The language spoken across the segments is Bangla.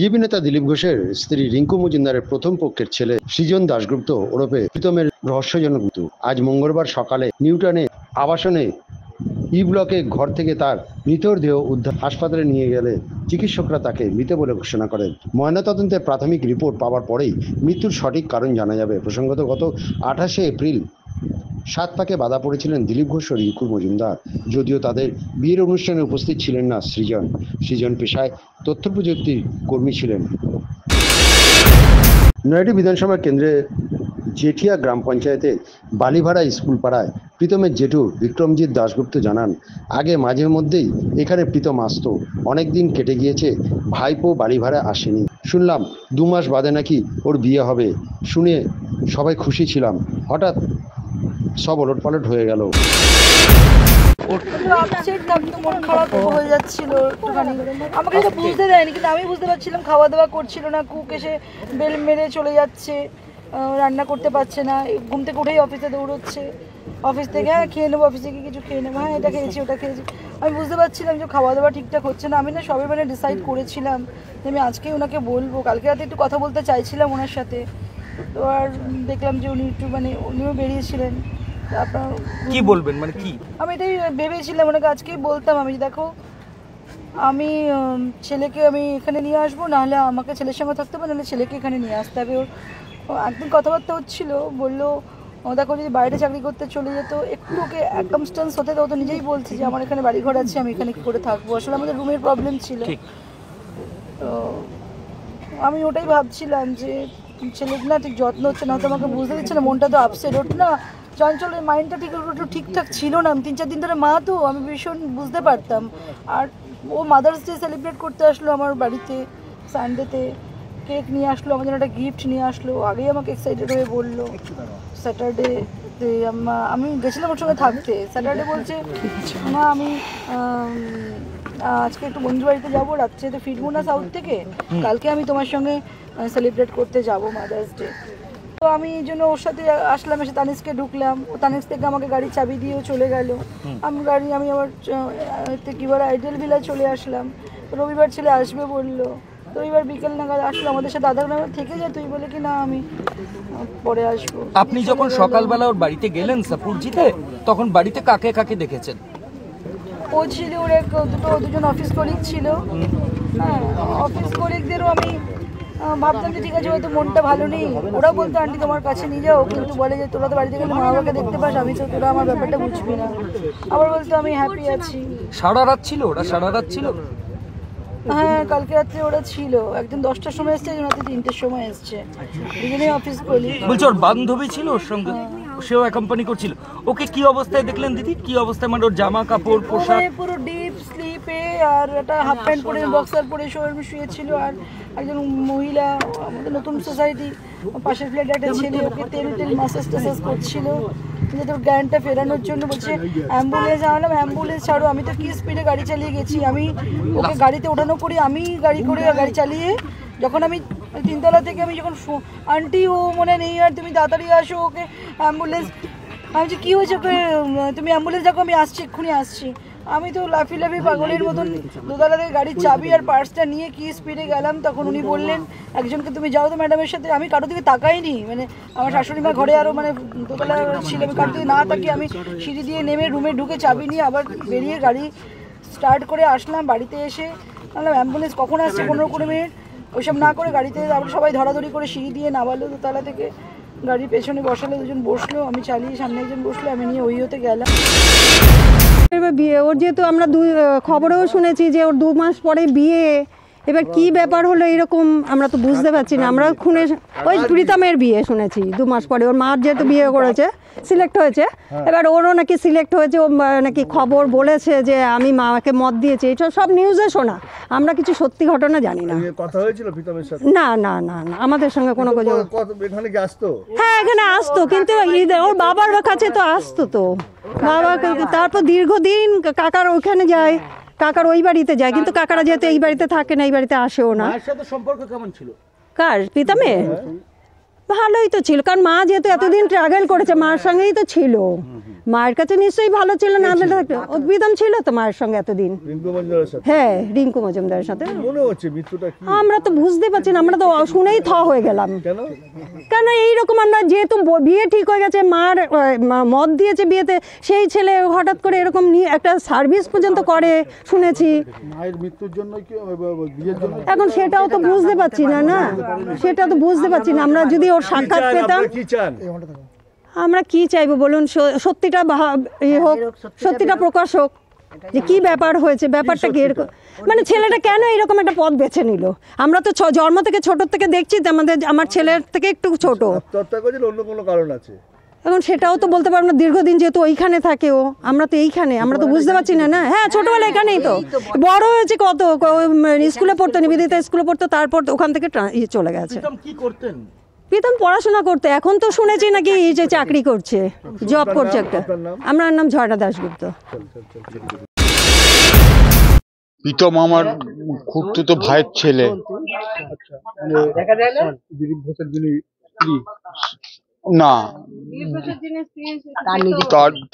বিজেপি নেতা দিলীপ ঘোষের স্ত্রী রিঙ্কু মজুমদারের প্রথম পক্ষের ছেলে সৃজন দাশগুপ্ত ওরফে প্রীতমের রহস্যজনক মৃত্যু। আজ মঙ্গলবার সকালে নিউটাউনে আবাসনে ই ব্লকে ঘর থেকে তার মৃতদেহ উদ্ধার। হাসপাতালে নিয়ে গেলে চিকিৎসকরা তাকে মৃত বলে ঘোষণা করেন। ময়নাতদন্তের প্রাথমিক রিপোর্ট পাওয়ার পরেই মৃত্যুর সঠিক কারণ জানা যাবে। প্রসঙ্গত, গত 28শে এপ্রিল সাত পাকে বাধা পড়েছিলেন দিলীপ ঘোষ ও রিঙ্কু মজুমদার। যদিও তাদের বিয়ের অনুষ্ঠানে উপস্থিত ছিলেন না সৃজন পেশায় তথ্য প্রযুক্তি কর্মী ছিলেন। নয়াটি বিধানসভা কেন্দ্রে জেঠিয়া গ্রাম পঞ্চায়েতের বালিভাড়া স্কুল পাড়ায় প্রীতমের জেঠু বিক্রমজিৎ দাশগুপ্ত জানান, আগে মাঝে মধ্যেই এখানে প্রীতম আসতো। অনেক দিন কেটে গিয়েছে, ভাইপো বাড়ি ভাড়া আসেনি। শুনলাম 2 মাস বাদে নাকি ওর বিয়ে হবে। শুনে সবাই খুশি ছিলাম, হঠাৎ সব ওলটপালট হয়ে গেল। মন খারাপ হয়ে যাচ্ছিল একটুখানি, আমাকে এটা বুঝতে দেয়নি, কিন্তু আমি বুঝতে পারছিলাম খাওয়া দাওয়া করছিল না। কুক এসে বেল মেরে চলে যাচ্ছে, রান্না করতে পারছে না। ঘুম থেকে উঠেই অফিসে দৌড়চ্ছে, অফিস থেকে হ্যাঁ খেয়ে নেবো, অফিস থেকে কিছু খেয়ে নেবো, হ্যাঁ এটা খেয়েছি ওটা খেয়েছি। আমি বুঝতে পারছিলাম যে খাওয়া দাওয়া ঠিকঠাক হচ্ছে না। আমি না সবাই মানে ডিসাইড করেছিলাম যে আমি আজকেই ওনাকে বলবো। কালকে রাতে একটু কথা বলতে চাইছিলাম ওনার সাথে, তো আর দেখলাম যে উনি একটু মানে উনিও বেরিয়েছিলেন। আপনার কি বলবেন মানে কি? আমি এটাই ভেবেছিলাম ওনাকে আজকেই বলতাম আমি, দেখো আমি ছেলেকে আমি এখানে নিয়ে আসবো, নাহলে আমাকে ছেলের সঙ্গে থাকতে হবে, নাহলে ছেলেকে এখানে নিয়ে আসতে হবে। ওর একদিন কথাবার্তা হচ্ছিলো, বললো দেখো যদি বাইরে চাকরি করতে চলে যেত, একটু ওকে অ্যাকামস্টেন্স হতে তো নিজেই বলছে যে আমার এখানে বাড়িঘর আছে, আমি এখানে কী করে থাকবো। আসলে আমাদের রুমের প্রবলেম ছিল, তো আমি ওটাই ভাবছিলাম যে ছেলের না ঠিক যত্ন হচ্ছে না, তো আমাকে বুঝতে দিচ্ছে না, মনটা তো আপসেট। ওঠ না চঞ্চলের মাইন্ডটা ঠিকঠাক ছিল না। 3-4 দিন ধরে মা তো আমি ভীষণ বুঝতে পারতাম। আর ও মাদার্স ডে সেলিব্রেট করতে আসলো আমার বাড়িতে সানডেতে, কেক নিয়ে আসলো, আমার জন্য একটা গিফট নিয়ে আসলো। আগেই আমাকে এক্সাইটেড হয়ে বললো স্যাটারডেতে আমি গেছিলাম ওর সঙ্গে থাকতে। স্যাটারডে বলছে মা আমি আজকে একটু বন্ধু বাড়িতে যাবো, রাত্রিতে ফিরবো না সাউথ থেকে, কালকে আমি তোমার সঙ্গে সেলিব্রেট করতে যাবো মাদার্স ডে। তো আমি এই জন্য ওর সাথে আসলাম, এসে তানিশকে ঢুকলাম। ও তানিশ থেকে আমাকে গাড়ির চাবি দিয়েও চলে গেল। আমি আবার কী বলে আইডিয়াল ভিলা চলে আসলাম। রবিবার ছেলে আসবে বললো, তো এবার বিকেল নাগাদ আসলো। আমাদের সাথে আধা ঘন্টা থেকে যায়, তুই বলে কি না আমি পরে আসবো। আপনি যখন সকালবেলা ওর বাড়িতে গেলেন সাপুরজিতে, তখন বাড়িতে কাকে কাকে দেখেছেন? ও ছিল, ওর দুজন অফিস কলিগ ছিল। হ্যাঁ, অফিস কলিগদেরও আমি ভাবতাম যে ঠিক আছে হয়তো মনটা ভালো নেই। ওরা বলতো আন্টি তোমার কাছে নিয়ে যাও, কিন্তু বলে যে তোরা তো বাড়িতে গেলে মা বাবাকে দেখতে পাস, আমি তো তোরা আমার ব্যাপারটা বুঝবি না। আবার বলতো আমি হ্যাপি আছি। সারা রাত ছিল ওরা? সারা রাত ছিল? হ্যাঁ, কালকে রাত্রে ওরা ছিল। একজন 10টার সময় এসছে, একজন রাতে 3টের সময় এসছে। দুজনেই অফিস কলিগ। বলছি ওর বান্ধবী ছিল ওর সঙ্গে, সেও অ্যাকম্পানি করছিল। ওকে কি অবস্থায় দেখলেন দিদি? কি অবস্থায় মানে ওর জামা কাপড় পোশাক? পুরো ডিপ স্লিপে আর একটা হাফ প্যান্ট পরে বক্সার পরে শুয়েছিল। আর একজন মহিলা, আমাদের নতুন সোসাইটি পাশের ফ্ল্যাটে একটা ছেলে, ওকে তেল মাসাজ টাসাজ করছিল যে তোর জ্ঞানটা ফেরানোর জন্য। বলছে অ্যাম্বুলেন্স আনলাম, অ্যাম্বুলেন্স ছাড়ো। আমি তো কি স্পিডে গাড়ি চালিয়ে গেছি, আমি ওকে গাড়িতে ওঠানো করি, আমি গাড়ি চালিয়ে যখন আমি 3তলা থেকে আমি যখন আন্টি ও মনে নেই আর তুমি তাড়াতাড়ি আসো, ওকে অ্যাম্বুলেন্স। আমি যে কী হয়েছে, ওকে তুমি অ্যাম্বুলেন্স দেখো, আমি আসছি, এক্ষুনি আসছি। আমি তো লাফি পাগলের মতন 2তলা থেকে গাড়ির চাবি আর পার্সটা নিয়ে কি স্পিডে গেলাম। তখন উনি বললেন একজনকে তুমি যাও তো ম্যাডামের সাথে। আমি কারোর দিকে তাকাইনি, মানে আমার শাশুড়ি মা ঘরে আরও মানে 2তলা ছিল, আমি কারোর দিকে না তাকিয়ে আমি সিঁড়ি দিয়ে নেমে রুমে ঢুকে চাবি নিয়ে আবার বেরিয়ে গাড়ি স্টার্ট করে আসলাম। বাড়িতে এসে বললাম অ্যাম্বুলেন্স কখন আসছে, 15-20 মিনিট। ওইসব না করে গাড়িতে আবার সবাই ধরাধরি করে সিঁড়ি দিয়ে নামালো 2তলা থেকে। গাড়ির পেছনে বসালো, দুজন বসলো, আমি চালিয়ে, সামনে একজন বসলো, আমি নিয়ে ওই হতে গেলাম। বিয়ে ওর, যেহেতু আমরা খবরেও শুনেছি যে ওর 2 মাস পরে বিয়ে। এবার কি ব্যাপার হলো এরকম আমরা তো বুঝতে পারছি না। আমরা ওই প্রীতমের বিয়ে শুনেছি 2 মাস পরে। ওর মার যেহেতু বিয়ে করেছে, সিলেক্ট হয়েছে, এবার ওরও নাকি সিলেক্ট হয়েছে। ও নাকি খবর বলেছে যে আমি মাকে মত দিয়েছি। এটা সব নিউজে শোনা, আমরা কিছু সত্যি ঘটনা জানি না। কথা হয়েছিল প্রীতমের সাথে? না না না না, আমাদের সঙ্গে কোনো কিছু। এখানে কি আসতো? হ্যাঁ, এখানে আসতো, কিন্তু ওর বাবার কাছে তো আসতো তো বাবাকে। তারপর দীর্ঘদিন কাকার ওইখানে যায়, কাকার ওই বাড়িতে যায়, কিন্তু কাকারা যেহেতু এই বাড়িতে থাকে না, এই বাড়িতে আসেও না। মায়ের সাথে সম্পর্ক কেমন ছিল? কার? প্রীতমের ভালোই তো ছিল, কারণ মা যেহেতু এতদিন ট্রাভেল করেছে, মার সঙ্গেই তো ছিল। মায়ের কাছে নিশ্চয়ই ভালো ছিল না, প্রীতম ছিল তো মায়ের সঙ্গে এতদিন। রিঙ্কু মজুমদারের সাথে হ্যাঁ, রিঙ্কু মজুমদারের সাথে। মনে হচ্ছে মৃত্যুটা কি? আমরা তো বুঝতে পারছি না, আমরা তো শুনেই হয়ে গেলাম। কেন এইরকম? আমরা যেহেতু বিয়ে ঠিক হয়ে গেছে, মার মত দিয়েছে বিয়েতে, সেই ছেলে হঠাৎ করে এরকম নিয়ে একটা সার্ভিস পর্যন্ত করে শুনেছি। মায়ের মৃত্যুর জন্য কি বিয়ের জন্য? এখন সেটাও তো বুঝতে পারছি না, সেটা তো বুঝতে পারছি না। আমরা যদি ওর সাক্ষাৎ পেতাম। কি চান? আমরা কি চাইবো বলুন? সত্যিটা হোক, সত্যিটা প্রকাশ হোক, যে কি ব্যাপার হয়েছে, ব্যাপারটা কি এরকম, মানে ছেলেটা কেন এরকম একটা পথ বেছে নিল? আমরা তো জন্ম থেকে ছোট থেকে দেখছি যে আমার ছেলের থেকে একটু ছোট। আত্মহত্যা করেছিল, অন্য কোনো কারণ আছে? এখন সেটাও তো বলতে পারবো না, দীর্ঘদিন যেহেতু ওইখানে থাকে ও, আমরা তো এইখানে, আমরা তো বুঝতে পারছি না। না, হ্যাঁ, ছোটবেলা এখানেই তো বড় হয়েছে, কত স্কুলে পড়তো, নিবেদিতা স্কুলে পড়তো, তারপর ওখান থেকে চলে গেছে। কি করতেন? প্রীতম পড়াশোনা করতে, এখন তো শুনেছি নাকি যে চাকরি করছে, জব করছে একটা। আমার নাম ঝর্ণা দাশগুপ্ত। প্রীতম আমার খুড়তুতো ভাইয়ের ছেলে। না,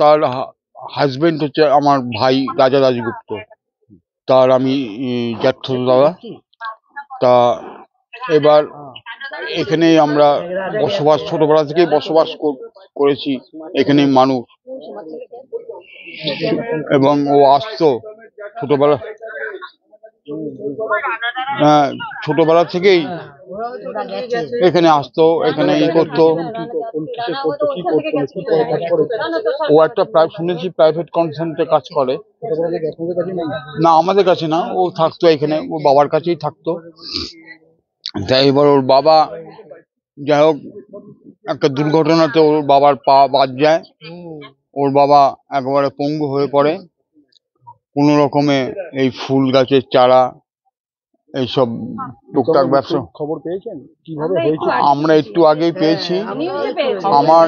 তার হাজবেন্ড হচ্ছে আমার ভাই রাজা দাশগুপ্ত, তার আমি জ্যাঠতো দাদা। তা এবার এখানেই আমরা বসবাস, ছোটবেলা থেকেই বসবাস করেছি এখানেই মানুষ, এবং ও আসতো ছোটবেলা থেকেই এখানে আসতো, এখানে করতো। ও একটা শুনেছি প্রাইভেট কনসার্নে কাজ করে। না, আমাদের কাছে না, ও থাকতো এখানে, ও বাবার কাছেই থাকতো। তাই এবার ওর বাবা, যাই হোক, একটা দুর্ঘটনাতে ওর বাবার পা বাদ যায়। ওর বাবা একেবারে পঙ্গু হয়ে পড়ে। কোনো রকমে এই ফুল গাছের চারা, এইসব টুকটাক ব্যবসা। খবর পেয়েছেন কিভাবে হয়েছে? আমরা একটু আগেই পেয়েছি। আমার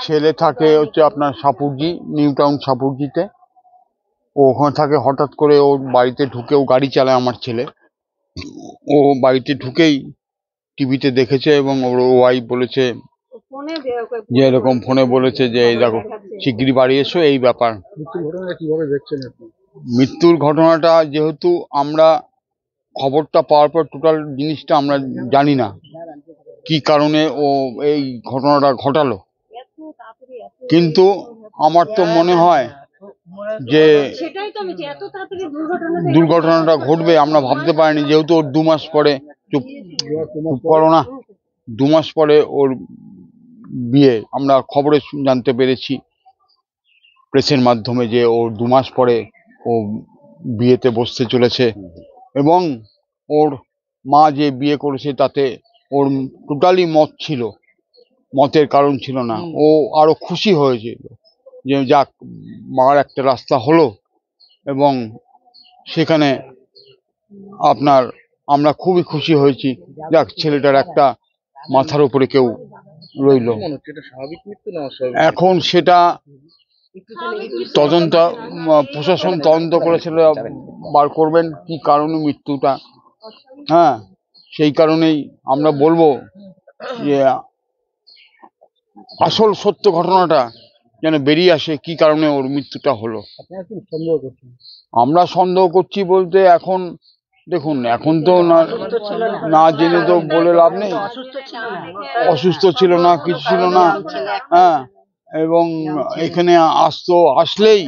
ছেলে থাকে হচ্ছে আপনার সাপুরজি, নিউ টাউন সাপুরজিতে। ও ওখানে থাকে। হঠাৎ করে ওর বাড়িতে ঢুকে, ও গাড়ি চালায় আমার ছেলে, ও বাড়িতে ঢুকেই টিভিতে দেখেছে, এবং ওর ওয়াইফ বলেছে যে এরকম, ফোনে বলেছে যে এই দেখো শিগগিরই বাড়ি এসো, এই ব্যাপার। মৃত্যুর ঘটনা কিভাবে দেখছেন আপনি? মৃত্যুর ঘটনাটা যেহেতু আমরা খবরটা পাওয়ার পর টোটাল জিনিসটা আমরা জানি না কি কারণে ও এই ঘটনাটা ঘটালো, কিন্তু আমার তো মনে হয় যে দুর্ঘটনাটা ঘটবে আমরা ভাবতে পারিনি। যেহেতু ওর 2 মাস পরে, চুপ করো না, 2 মাস পরে ওর বিয়ে, আমরা খবরে জানতে পেরেছি প্রেসের মাধ্যমে যে ওর 2 মাস পরে ও বিয়েতে বসতে চলেছে। এবং ওর মা যে বিয়ে করেছে তাতে ওর টোটালি মত ছিল, মতের কারণ ছিল না। ও আরো খুশি হয়েছিল যে যাক, মার একটা রাস্তা হলো, এবং সেখানে আপনার আমরা খুবই খুশি হয়েছি, যাক ছেলেটার একটা মাথার উপরে কেউ রইল। এখন সেটা তদন্ত, প্রশাসন তদন্ত করেছিল, বার করবেন কি কারণে মৃত্যুটা। হ্যাঁ, সেই কারণেই আমরা বলবো যে আসল সত্য ঘটনাটা যেন বেরিয়ে আসে, কি কারণে ওর মৃত্যুটা হলো। আমরা সন্দেহ করছি বলতে, এখন দেখুন, এখন তো না জেনে তো বলে লাভ নেই। অসুস্থ ছিল না, কিছু ছিল না। হ্যাঁ, এবং এখানে আসলেই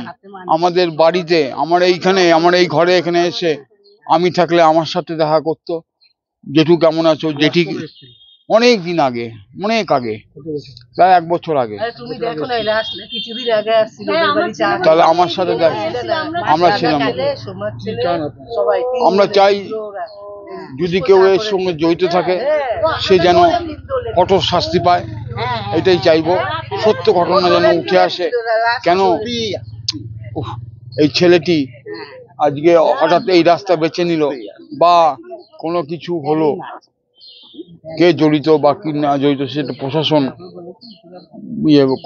আমাদের বাড়িতে, আমার এই ঘরে এখানে এসে, আমি থাকলে আমার সাথে দেখা করতো। জেঠু কেমন আছো, জেঠি, অনেক দিন আগে, অনেক আগে, প্রায় 1 বছর আগে। তাহলে আমার সাথে আমরা ছিলাম। আমরা চাই যদি কেউ এর সঙ্গে জড়িত থাকে সে যেন কঠোর শাস্তি পায়, এটাই চাইবো। সত্য ঘটনা যেন উঠে আসে। কেন এই ছেলেটি আজকে হঠাৎ এই রাস্তা বেছে নিল, বা কোনো কিছু হলো, কে জড়িত বা কি না জড়িত সেটা প্রশাসন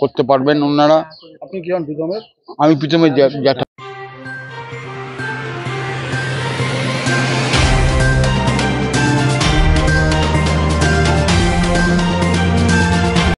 করতে পারবেন ওনারা। আপনি কি হন প্রীতমের? আমি প্রীতমের জ্যাঠা।